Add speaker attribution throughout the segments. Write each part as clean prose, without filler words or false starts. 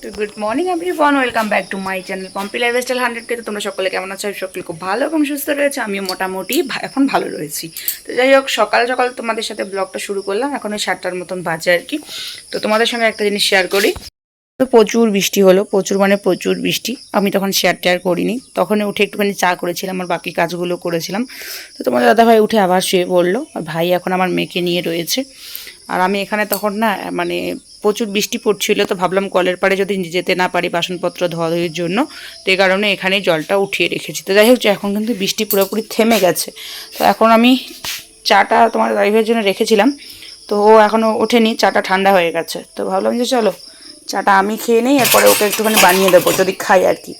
Speaker 1: তো good morning everyone, welcome back to my channel Pompi lifestyle 100 তো তোমরা সকলে কেমন আছো? সকলে খুব ভালো এবং সুস্থ রয়েছে, আমিও মোটামুটি এখন ভালো রয়েছি। তো যাই হোক, সকাল সকাল তোমাদের সাথে ব্লগটা শুরু করলাম, এখন ওই 7টার মতন বাজে আর কি। তো তোমাদের সঙ্গে একটা জিনিস শেয়ার করি। তো প্রচুর বৃষ্টি হলো, প্রচুর বৃষ্টি। আমি তখন শেয়ার করিনি, তখন উঠে একটুখানি চা করেছিলাম আর বাকি কাজগুলো করেছিলাম। তো তোমাদের দাদাভাই উঠে আবার শুয়ে পড়লো, আর ভাই এখন আমার মেয়েকে নিয়ে রয়েছে। আর আমি এখানে তখন না মানে প্রচুর বৃষ্টি পড়ছিল, তো ভাবলাম কলের পাড়ে যদি যেতে না পারি বাসনপত্র ধোয়াধুয়ির জন্য, তো এই কারণে এখানেই জলটা উঠিয়ে রেখেছি। তো যাই হোক, এখন কিন্তু বৃষ্টি পুরোপুরি থেমে গেছে। তো এখন আমি চাটা তোমার ড্রাইভের জন্য রেখেছিলাম, তো ও এখনও ওঠেনি, চাটা ঠান্ডা হয়ে গেছে। তো ভাবলাম যে চলো চাটা আমি খেয়ে নিই, এরপরে ওকে একটুখানি বানিয়ে দেবো যদি খাই আর কি।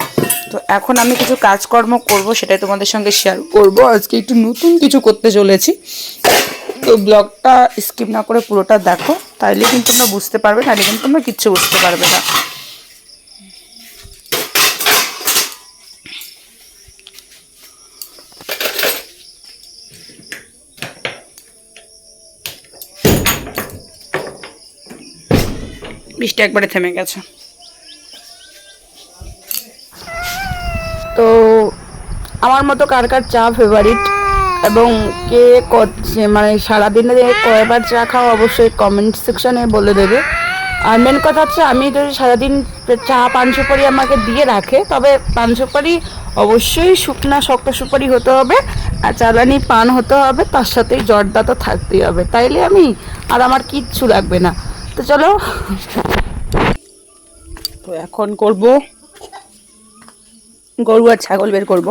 Speaker 1: তো এখন আমি কিছু কাজকর্ম করব, সেটাই তোমাদের সঙ্গে শেয়ার করব। আজকে একটু নতুন কিছু করতে চলেছি, তো ব্লগটা স্কিপ না করে পুরোটা দেখো, তাইলে কিন্তু তোমরা বুঝতে পারবে, নাহলে কিন্তু তোমরা কিচ্ছু বুঝতে পারবে না। বৃষ্টি একবারে থেমে গেছে। তো আমার মতো কার কার চা ফেভারিট এবং কে মানে সারাদিনে কয়বার চা খাও অবশ্যই কমেন্ট সেকশানে বলে দেবে। আর মেন কথা হচ্ছে, আমি যদি সারাদিন চা পান সুপারি আমাকে দিয়ে রাখে, তবে পান সুপারি অবশ্যই শুকনা শক্ত সুপারি হতে হবে, আর চালানি পান হতে হবে, তার সাথেই জর্দা তো থাকতেই হবে, তাইলে আমি আর আমার কিচ্ছু লাগবে না। তো চলো, তো এখন করব গরু আর ছাগল বের করব।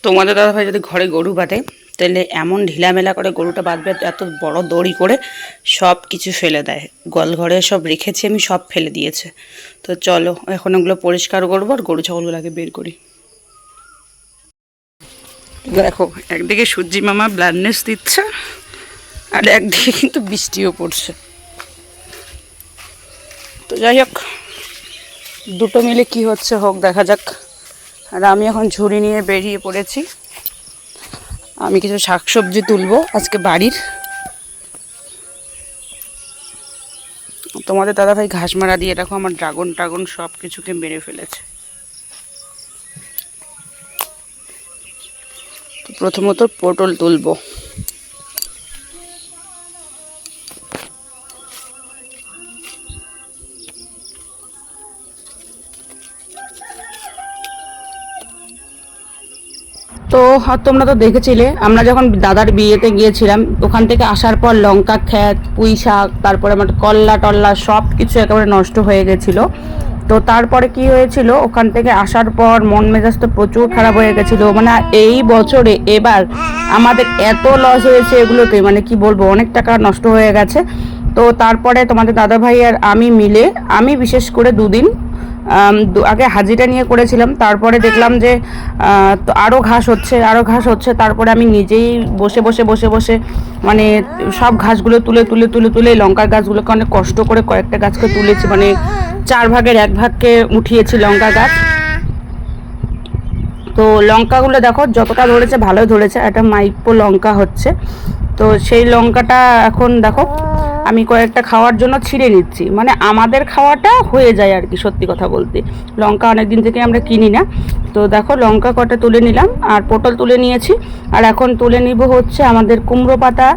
Speaker 1: তোমাদের দাদাভাই যদি ঘরে গরু বাঁধে, তাহলে এমন ঢিলামেলা করে গরুটা বাঁধবে, এত বড় দড়ি করে সব কিছু ফেলে দেয়। গোয়ালঘরে সব রেখেছি আমি, সব ফেলে দিয়েছে। তো চলো এখন ওগুলো পরিষ্কার করবো আর গরু ছাগলগুলোকে বের করি। দেখো, একদিকে সূর্যি মামা ব্লাইন্ডনেস দিচ্ছে, আর একদিকে কিন্তু বৃষ্টিও পড়ছে। তো যাই হোক, দুটো মিলে কি হচ্ছে হোক, দেখা যাক। আর আমি এখন ঝুড়ি নিয়ে বেরিয়ে পড়েছি। আমি কিছু শাকসবজি তুলবো আজকে বাড়ির। তোমাদের দাদাভাই ঘাস মারা দিয়ে দেখো আমার ড্রাগন সব কিছুকে মেরে ফেলেছে। তো প্রথমত পটল তুলবো। তো তোমরা তো দেখেছিলে, আমরা যখন দাদার বিয়েতে গিয়েছিলাম, ওখান থেকে আসার পর লঙ্কা ক্ষেত, পুঁই শাক, তারপরে আমার কল্লা টল্লা সব কিছু একেবারে নষ্ট হয়ে গেছিলো। তো তারপরে কি হয়েছিল, ওখান থেকে আসার পর মন মেজাজ তো প্রচুর খারাপ হয়ে গেছিলো। মানে এই বছরে এবার আমাদের এত লস হয়েছে এগুলোতে, মানে কি বলবো, অনেক টাকা নষ্ট হয়ে গেছে। তো তারপরে তোমাদের দাদাভাই আর আমি মিলে, আমি বিশেষ করে দুদিন আগে হাজিরা নিয়ে করেছিলাম, তারপরে দেখলাম যে তো আরও ঘাস হচ্ছে, তারপরে আমি নিজেই বসে মানে সব ঘাসগুলো তুলে লঙ্কার গাছগুলোকে অনেক কষ্ট করে কয়েকটা গাছকে তুলেছি, মানে 4 ভাগের 1 ভাগকে উঠিয়েছি লঙ্কা গাছ। তো লঙ্কাগুলো দেখো যতটা ধরেছে ভালোই ধরেছে, একটা মাইপো লঙ্কা হচ্ছে। তো সেই লঙ্কাটা এখন দেখো আমি কয়েকটা খাওয়ার জন্য ছিঁড়ে নিচ্ছি, মানে আমাদের খাওয়াটা হয়ে যায় আর কি। সত্যি কথা বলতে লঙ্কা অনেক দিন থেকে আমরা কিনি না। তো দেখো লঙ্কা কটা তুলে নিলাম, আর পটল তুলে নিয়েছি। আর এখন তুলে নিব হচ্ছে আমাদের কুমড়ো পাতা,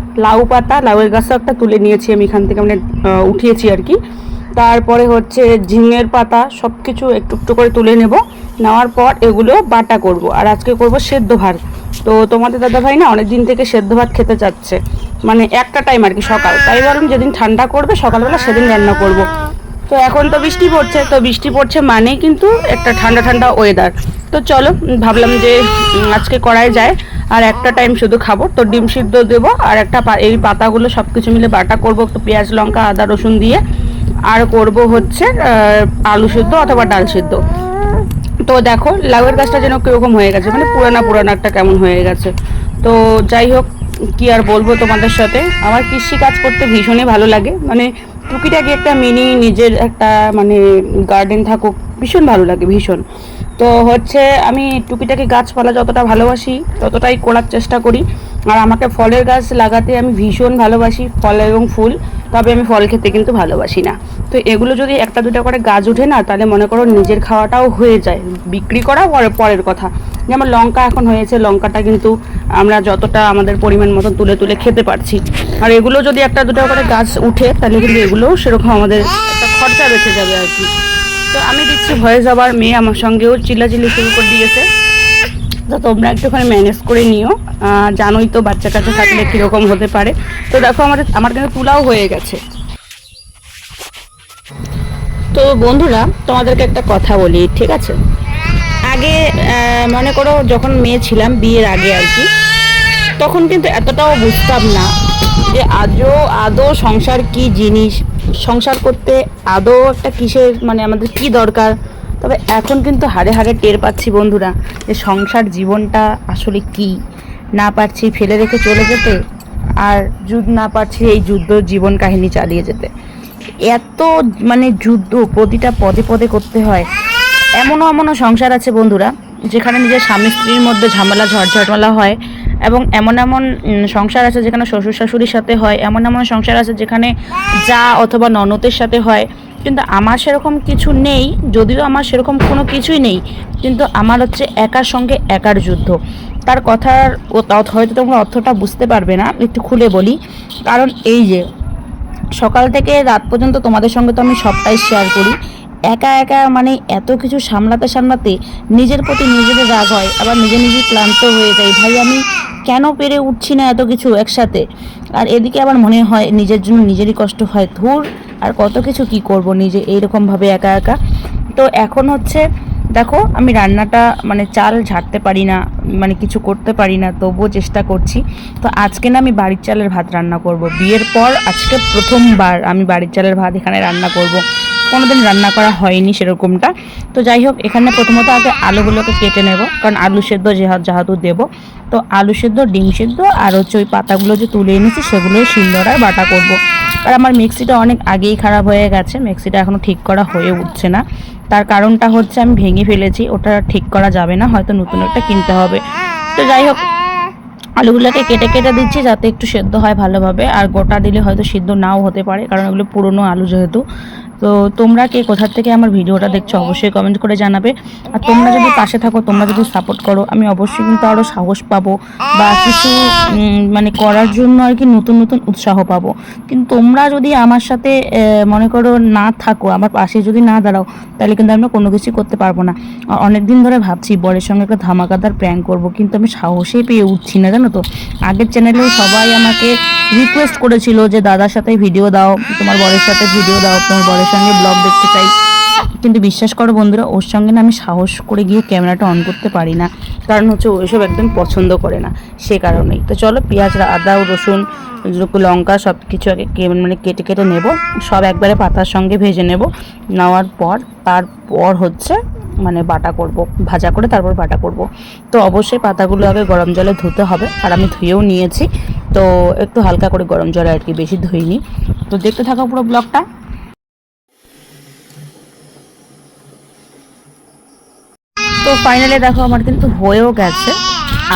Speaker 1: লাউয়ের গাছও একটা তুলে নিয়েছি আমি এখান থেকে, মানে উঠিয়েছি আর কি। তারপরে হচ্ছে ঝিঙের পাতা, সব কিছু একটু একটু করে তুলে নেওয়ার পর এগুলো বাটা করব। আর আজকে করব সেদ্ধ ভাত। তো তোমাদের দাদাভাই না অনেক দিন থেকে সেদ্ধ ভাত খেতে চাচ্ছে, মানে একটা টাইম আর কি সকাল, তাই বললাম যেদিন ঠান্ডা করবে সকালবেলা সেদিন রান্না করব। তো এখন তো বৃষ্টি পড়ছে, তো বৃষ্টি পড়ছে মানে কিন্তু একটা ঠান্ডা ঠান্ডা ওয়েদার। তো চলো ভাবলাম যে আজকে করাই যায়। আর একটা টাইম শুধু খাবো, তো ডিম সিদ্ধ দেবো আর একটা এই পাতাগুলো সব কিছু মিলে বাটা করবো, একটু পেঁয়াজ লঙ্কা আদা রসুন দিয়ে। আর করব হচ্ছে আলু সিদ্ধ অথবা ডাল সিদ্ধ। তো দেখো লাউয়ের গাছটা যেন কীরকম হয়ে গেছে, মানে পুরানা পুরানা একটা কেমন হয়ে গেছে। তো যাই হোক, কি আর বলবো তোমাদের সাথে, আমার কৃষি কাজ করতে ভীষণই ভালো লাগে। মানে টুকিটাকি একটা মিনি নিজের একটা মানে গার্ডেন থাকুক, ভীষণ ভালো লাগে ভীষণ। তো হচ্ছে আমি টুকিটাকি গাছপালা যতটা ভালোবাসি ততটাই করার চেষ্টা করি। আর আমাকে ফলের গাছ লাগাতে আমি ভীষণ ভালোবাসি, ফল এবং ফুল। তবে আমি ফল খেতে কিন্তু ভালোবাসি না। তো এগুলো যদি একটা দুটো করে গাছ ওঠে না, তাহলে মনে করো নিজের খাওয়াটাও হয়ে যায়, বিক্রি করা পরের কথা। যেমন লঙ্কা এখন হয়েছে, লঙ্কাটা কিন্তু আমরা যতটা আমাদের পরিমাণ মতন তুলে তুলে খেতে পারছি। আর এগুলো যদি একটা দুটো করে গাছ উঠে, তাহলে কিন্তু এগুলোও সেরকম আমাদের একটা খরচা বেঁচে যাবে আর কি। তো আমি দিচ্ছি ভয়েস, আবার মেয়ে আমার সঙ্গেও চিল্লাচিল্লি শুরু করে দিয়েছে। তো তোমরা একটুখানি ম্যানেজ করে নিও, জানোই তো বাচ্চা কাচ্চা থাকলে কীরকম হতে পারে। তো দেখো আমার কিন্তু তুলাও হয়ে গেছে। তো বন্ধুরা, তোমাদেরকে একটা কথা বলি, ঠিক আছে? আগে মনে করো যখন মেয়ে ছিলাম, বিয়ের আগে আর কি, তখন কিন্তু এতটাও বুঝতাম না যে আদৌ সংসার কি জিনিস, সংসার করতে আদৌ একটা কিসের মানে আমাদের কি দরকার। তবে এখন কিন্তু হাড়ে হাড়ে টের পাচ্ছি বন্ধুরা, যে সংসার জীবনটা আসলে কি। না পারছি ফেলে রেখে চলে যেতে, আর না পারছি এই যুদ্ধ জীবন কাহিনী চালিয়ে যেতে। এত মানে যুদ্ধ প্রতিটা পদে পদে করতে হয়। এমনও সংসার আছে বন্ধুরা, যেখানে নিজের স্বামী স্ত্রীর মধ্যে ঝামেলা হয়। এবং এমন সংসার আছে যেখানে শ্বশুর শাশুড়ির সাথে হয়। এমন সংসার আছে যেখানে যা অথবা ননদের সাথে হয়। কিন্তু আমার সেরকম কিছু নেই, যদিও আমার সেরকম কোনো কিছুই নেই, কিন্তু আমার হচ্ছে একার সঙ্গে একার যুদ্ধ। তার কথার হয়তো তোমরা অর্থটা বুঝতে পারবে না, একটু খুলে বলি। কারণ এই যে সকাল থেকে রাত পর্যন্ত তোমাদের সঙ্গে তো আমি সবটাই শেয়ার করি। একা একা মানে এত কিছু সামলাতে নিজের প্রতি নিজেদের রাগ হয়, আবার নিজে ক্লান্ত হয়ে যাই। ভাই আমি কেন পেরে উঠছি না এত কিছু একসাথে। আর এদিকে আবার মনে হয় নিজের জন্য নিজেরই কষ্ট হয়, ধুর আর কত কিছু কি করব নিজে এইরকমভাবে একা একা। তো এখন হচ্ছে দেখো, আমি রান্নাটা মানে চাল ঝাড়তে পারি না, মানে কিছু করতে পারি না, তবুও চেষ্টা করছি। তো আজকে না আমি বাড়ির চালের ভাত রান্না করব। বিয়ের পর আজকে প্রথমবার আমি বাড়ির চালের ভাত এখানে রান্না করব। কোনোদিন রান্না করা হয়নি সেরকমটা। তো যাই হোক, এখানে প্রথমত আগে আলুগুলোকে কেটে নেব, কারণ আলু সেদ্ধ যেহেতু দেবো। তো আলু সেদ্ধ, ডিম সেদ্ধ আর হচ্ছে ওই পাতাগুলো যে তুলে এনেছি সেগুলো শিলনোড়ায় বাটা করব। আর আমার মিক্সিটা অনেক আগেই খারাপ হয়ে গেছে, মিক্সিটা এখনও ঠিক করা হয়ে উঠছে না। তার কারণটা হচ্ছে আমি ভেঙে ফেলেছি, ওটা ঠিক করা যাবে না, হয়তো নতুন একটা কিনতে হবে। তো যাই হোক, আলুগুলোকে কেটে কেটে দিচ্ছি যাতে একটু সেদ্ধ হয় ভালোভাবে। আর গোটা দিলে হয়তো সিদ্ধ নাও হতে পারে, কারণ এগুলো পুরনো আলু যেহেতু। তো তোমরা কে কোথা থেকে আমার ভিডিওটা দেখছো অবশ্যই কমেন্ট করে জানাবে। আর তোমরা যদি পাশে থাকো, তোমরা যদি সাপোর্ট করো, আমি অবশ্যই কিন্তু আরও সাহস পাবো বা কিছু মানে করার জন্য আর কি নতুন উৎসাহ পাবো। কিন্তু তোমরা যদি আমার সাথে মনে করো না থাকো, আমার পাশে যদি না দাঁড়াও, তাহলে কিন্তু আমরা কোনো কিছুই করতে পারবো না। অনেক দিন ধরে ভাবছি বরের সঙ্গে একটা ধামাকাদার প্র্যাঙ্ক করবো, কিন্তু আমি সাহসই পেয়ে উঠছি না, জানো তো। আগের চ্যানেলেও সবাই আমাকে রিকোয়েস্ট করেছিল যে দাদার সাথে ভিডিও দাও, তোমার বরের সাথে ভিডিও দাও, তোমার বরের সঙ্গে ব্লগ দেখতে চাই। কিন্তু বিশ্বাস করো বন্ধুরা, ওর সঙ্গে না আমি সাহস করে গিয়ে ক্যামেরাটা অন করতে পারি না, কারণ হচ্ছে ওইসব একদম পছন্দ করে না, সে কারণেই। তো চলো, পেঁয়াজ আদা রসুন লঙ্কা সব কিছু আগে মানে কেটে কেটে নেব, সব একবারে পাতার সঙ্গে ভেজে নেব। নেওয়ার পর তারপর হচ্ছে মানে বাটা করব, ভাজা করে তারপর বাটা করব। তো অবশ্যই পাতাগুলো আগে গরম জলে ধুতে হবে, আর আমি ধুয়েও নিয়েছি। তো একটু হালকা করে গরম জলে আর কি, বেশি ধুইনি। তো দেখতে থাকো পুরো ব্লগটা। তো ফাইনালি দেখো আমার কিন্তু হয়েও গেছে।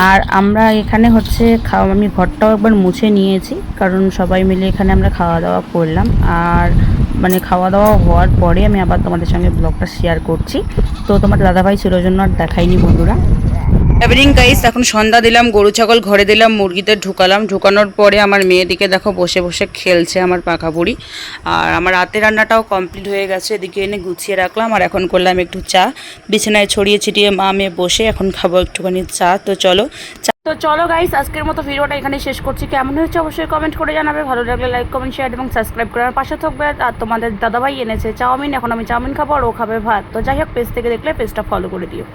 Speaker 1: আর আমরা এখানে হচ্ছে আমি ঘরটাও একবার মুছে নিয়েছি, কারণ সবাই মিলে এখানে আমরা খাওয়া দাওয়া করলাম। আর মানে খাওয়া দাওয়া হওয়ার পরে আমি আবার তোমাদের সঙ্গে ব্লগটা শেয়ার করছি। তো তোমার দাদাভাই ছিল জন্য আর দেখাইনি বন্ধুরা। ইভিনিং গাইস, এখন সন্ধ্যা দিলাম, গরু ছাগল ঘরে দিলাম, মুরগিদের ঢুকানোর পরে আমার মেয়েদিকে দেখো বসে বসে খেলছে আমার পাখা বুড়ি। আর আমার রাতের রান্নাটাও কমপ্লিট হয়ে গেছে, এদিকে এনে গুছিয়ে রাখলাম। আর এখন করলাম একটু চা, বিছানায় ছড়িয়ে ছিটিয়ে মা মেয়ে বসে এখন খাবো একটুখানি চা। তো চলো গাইস, আজকের মতো ভিডিওটা এখানে শেষ করছি। কেমন হয়েছে অবশ্যই কমেন্ট করে জানাবে, ভালো লাগলে লাইক কমেন্ট শেয়ার এবং সাবস্ক্রাইব করার পাশে থাকবে। আর তোমাদের দাদাভাই এনেছে চাউমিন, এখন আমি চাউমিন খাবো আর ও খাবে ভাত। তো যাই হোক, পেজ থেকে দেখলে পেজটা ফলো করে দিও।